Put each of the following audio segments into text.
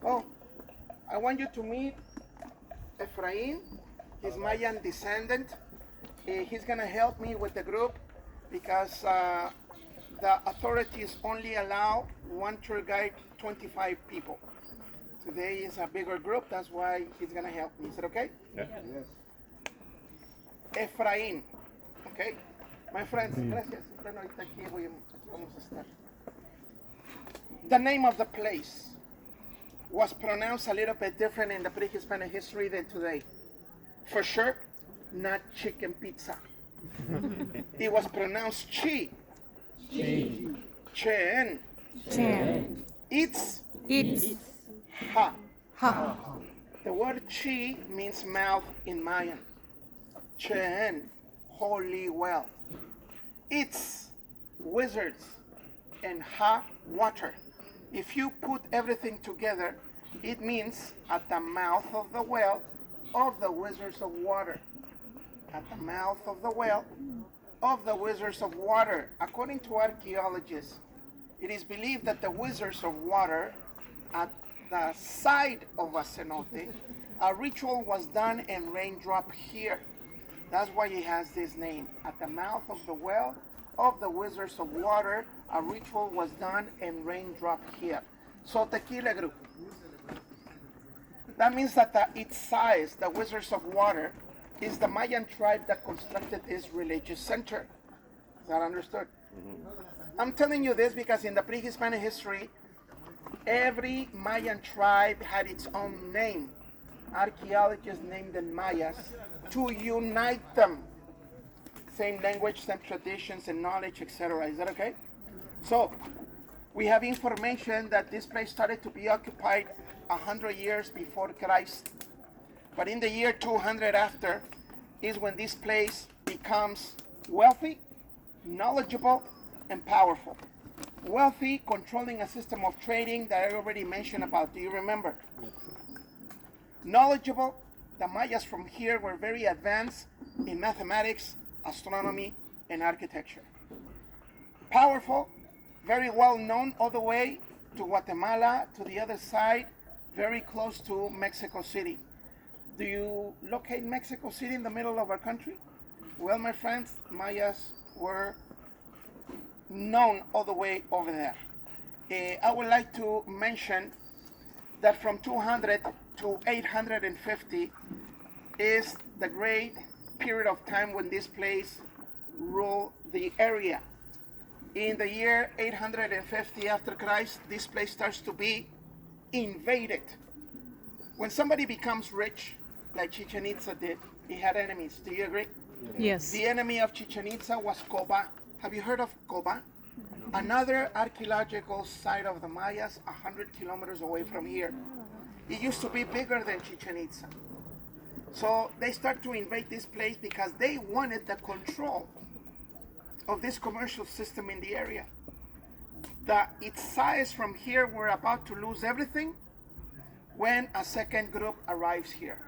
Oh, I want you to meet Efrain, his Mayan descendant. He's gonna help me with the group because the authorities only allow one tour guide, 25 people. Today is a bigger group, that's why he's gonna help me. Is it okay? Yeah. Yes. Efraín, okay? My friends, gracias. Bueno, ahorita aquí vamos a estar. The name of the place was pronounced a little bit different in the pre-Hispanic history than today. For sure, not chicken pizza. It was pronounced chi. Chen. It's ha. The word chi means mouth in Mayan. Chen, holy well. It's wizards, and ha, water. If you put everything together, it means at the mouth of the well of the wizards of water. At the mouth of the well of the wizards of water. According to archaeologists, it is believed that the wizards of water, at the side of a cenote, a ritual was done and rain dropped here. That's why it has this name. At the mouth of the well of the wizards of water, a ritual was done and rain dropped here. So tequila group. That means that its size, the wizards of water, is the Mayan tribe that constructed this religious center. Is that understood? I'm telling you this because in the pre-Hispanic history, every Mayan tribe had its own name. Archaeologists named them Mayas to unite them. Same language, same traditions and knowledge, etc. Is that okay? So, we have information that this place started to be occupied 100 years before Christ. But in the year 200 after is when this place becomes wealthy, knowledgeable, and powerful. Wealthy, controlling a system of trading that I already mentioned about. Do you remember? Knowledgeable, the Mayas from here were very advanced in mathematics, astronomy, and architecture. Powerful, very well known all the way to Guatemala, to the other side, very close to Mexico City. Do you locate Mexico City in the middle of our country? Well, my friends, Mayas were known all the way over there. I would like to mention that from 200 to 850 is the great period of time when this place ruled the area. In the year 850 after Christ, this place starts to be invaded. When somebody becomes rich, like Chichen Itza did, he had enemies. Do you agree? Yes. The enemy of Chichen Itza was Coba. Have you heard of Coba? Another archaeological site of the Mayas, 100 kilometers away from here. It used to be bigger than Chichen Itza. So they start to invade this place because they wanted the control of this commercial system in the area. Its size from here, we're about to lose everything when a second group arrives here.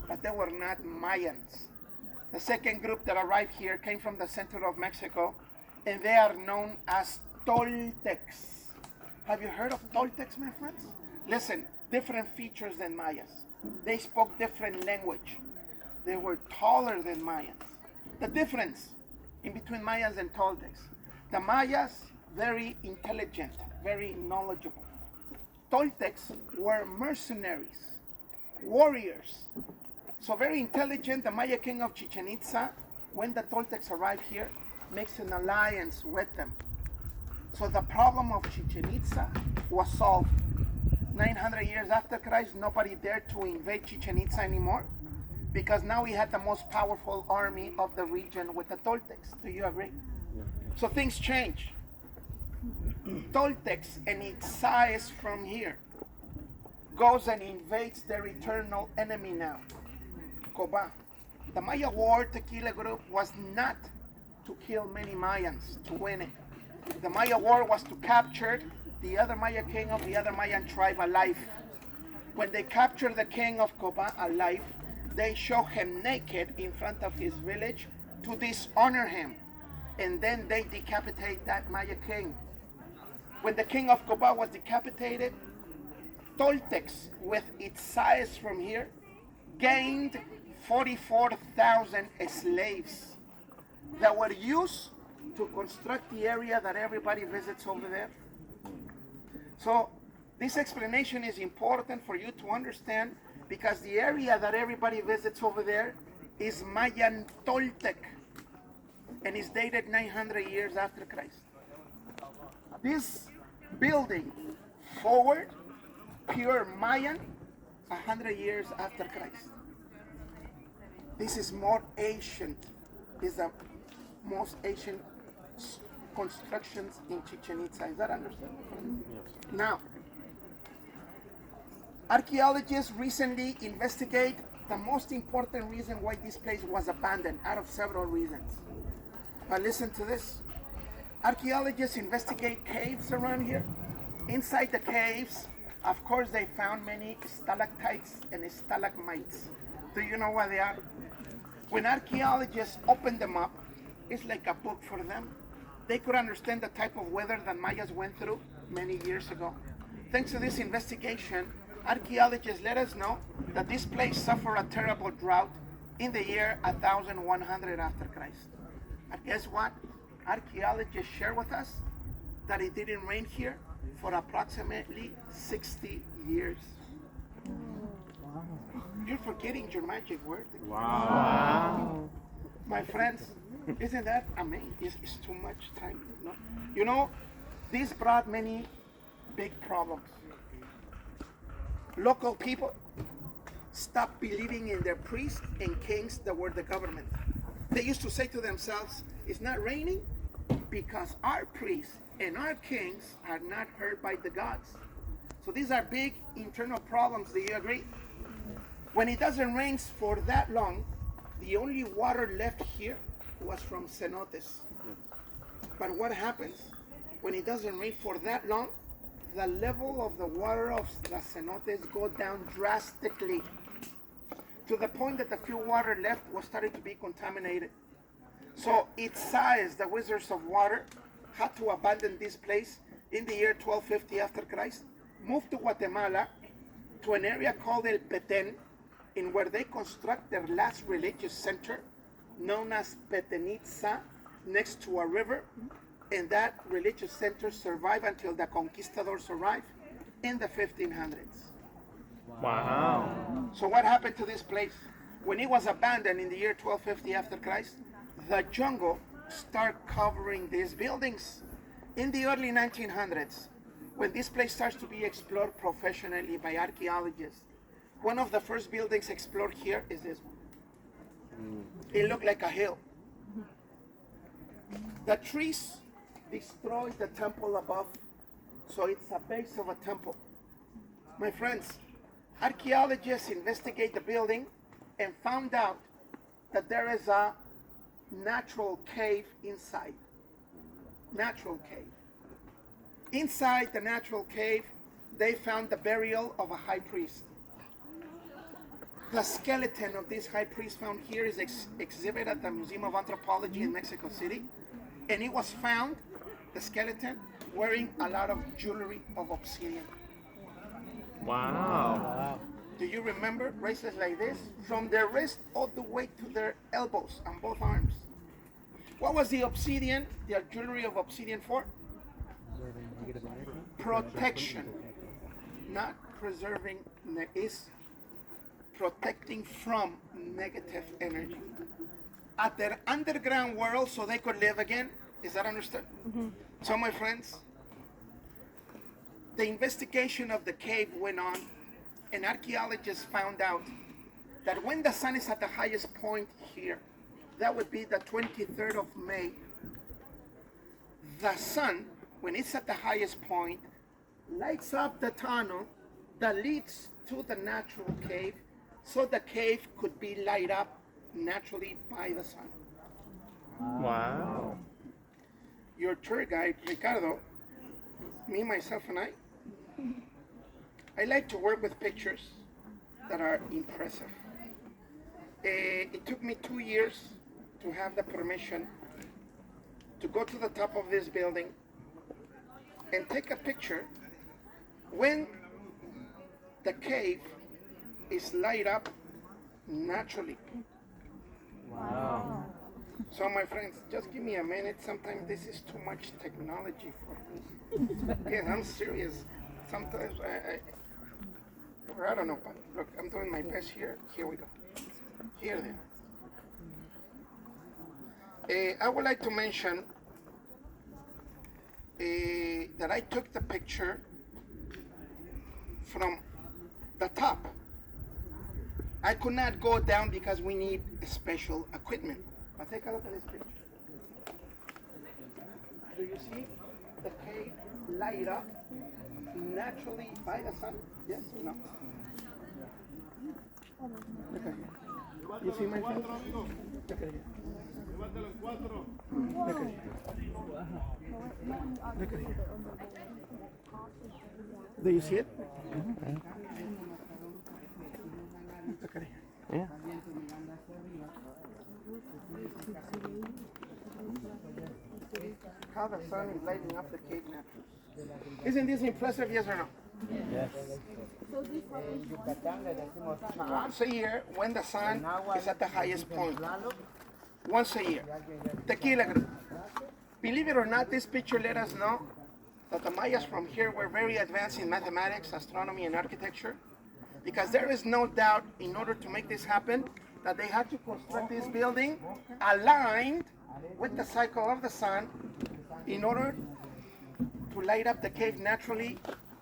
But they were not Mayans. The second group that arrived here came from the center of Mexico, and they are known as Toltecs. Have you heard of Toltecs, my friends? Listen, different features than Mayas. They spoke different language. They were taller than Mayans. The difference in between Mayas and Toltecs. The Mayas, very intelligent, very knowledgeable. Toltecs were mercenaries, warriors. So very intelligent. The Maya king of Chichen Itza, when the Toltecs arrived here, makes an alliance with them. So the problem of Chichen Itza was solved. 900 years after Christ, nobody dared to invade Chichen Itza anymore because now we had the most powerful army of the region with the Toltecs. Do you agree? So things change. Toltecs and its size from here goes and invades their eternal enemy now, Coba. The Maya war tequila group was not to kill many Mayans to win it. The Maya war was to capture the other Maya king of the other Mayan tribe alive. When they capture the king of Coba alive, they show him naked in front of his village to dishonor him. And then they decapitate that Maya king. When the king of Coba was decapitated, Toltecs, with its size from here, gained 44,000 slaves that were used to construct the area that everybody visits over there. So this explanation is important for you to understand, because the area that everybody visits over there is Mayan Toltec, and is dated 900 years after Christ. This building forward, pure Mayan, 100 years after Christ. This is more ancient, is the most ancient constructions in Chichen Itza. Is that understandable? Yes. Now, archaeologists recently investigate the most important reason why this place was abandoned, out of several reasons. But listen to this. Archaeologists investigate caves around here. Inside the caves, of course, they found many stalactites and stalagmites. Do you know what they are? When archaeologists opened them up, it's like a book for them. They could understand the type of weather that Mayas went through many years ago. Thanks to this investigation, archaeologists let us know that this place suffered a terrible drought in the year 1100 after Christ. And guess what? Archaeologists share with us that it didn't rain here for approximately 60 years. Wow. You're forgetting your magic word. Wow. My friends, isn't that amazing? It's too much time. No? You know, this brought many big problems. Local people stopped believing in their priests and kings that were the government. They used to say to themselves, it's not raining because our priests and our kings are not heard by the gods. So these are big internal problems. Do you agree? When it doesn't rain for that long, the only water left here was from cenotes. But what happens when it doesn't rain for that long? The level of the water of the cenotes go down drastically, to the point that the few water left was starting to be contaminated. So its size, the Wizards of Water, had to abandon this place in the year 1250 after Christ, moved to Guatemala, to an area called El Petén, in where they construct their last religious center, known as Petenitza, next to a river, and that religious center survived until the conquistadors arrived in the 1500s. Wow. So what happened to this place? When it was abandoned in the year 1250 after Christ, the jungle started covering these buildings. In the early 1900s, when this place starts to be explored professionally by archaeologists, one of the first buildings explored here is this one. It looked like a hill. The trees destroyed the temple above, so it's a base of a temple. My friends, archaeologists investigate the building and found out that there is a natural cave inside. Natural cave. Inside the natural cave, they found the burial of a high priest. The skeleton of this high priest found here is exhibited at the Museum of Anthropology in Mexico City. And it was found, the skeleton, wearing a lot of jewelry of obsidian. Wow. Do you remember bracelets like this? From their wrist all the way to their elbows on both arms. What was the obsidian, the jewelry of obsidian for? Protection. Not preserving, is protecting from negative energy. At their underground world, so they could live again. Is that understood? Mm-hmm. So my friends, the investigation of the cave went on, and archaeologists found out that when the sun is at the highest point here, that would be the 23rd of May, the sun, when it's at the highest point, lights up the tunnel that leads to the natural cave, so the cave could be light up naturally by the sun. Wow. Your tour guide, Ricardo, me, myself, and I like to work with pictures that are impressive. It took me 2 years to have the permission to go to the top of this building and take a picture when the cave is light up naturally. Wow. So my friends, just give me a minute. Sometimes this is too much technology for me. Yeah, I'm serious. Sometimes I don't know, but look, I'm doing my best here. Here we go. Here then. I would like to mention that I took the picture from the top. I could not go down because we need special equipment. But take a look at this picture. Do you see the cave light up naturally by the sun? Yes or no? Look at here. You see my friend? Look at here. Look at here. Look at here. Do you see it? Look at here. Yeah. How the sun is lighting up the cave naturally. Isn't this impressive, yes or no? Yes. Once a year, when the sun is at the highest point. Once a year. Tequila group. Believe it or not, this picture let us know that the Mayas from here were very advanced in mathematics, astronomy, and architecture. Because there is no doubt, in order to make this happen, that they had to construct this building aligned with the cycle of the sun in order to light up the cave naturally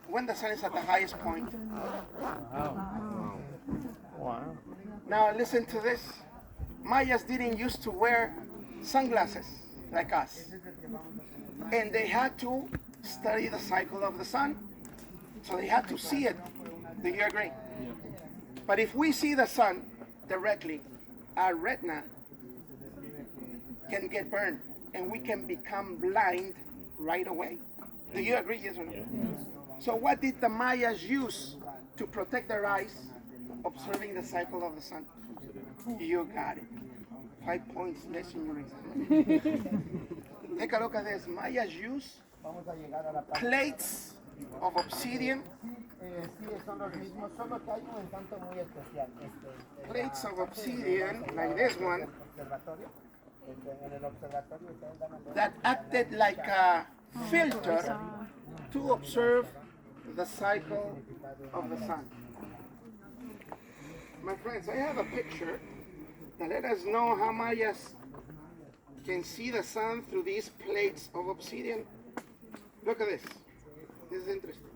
when the sun is at the highest point. Wow. Wow. Now listen to this. Mayas didn't used to wear sunglasses like us. And they had to study the cycle of the sun. So they had to see it. Do you agree? But if we see the sun directly, our retina can get burned and we can become blind right away. Do you agree, yes or no? Yes. So what did the Mayas use to protect their eyes? Observing the cycle of the sun. You got it. 5 points less in your exam. Take a look at this. Mayas use plates of obsidian. Plates of obsidian, like this one, that acted like a filter to observe the cycle of the sun. My friends, I have a picture that let us know how Mayas can see the sun through these plates of obsidian. Look at this. This is interesting.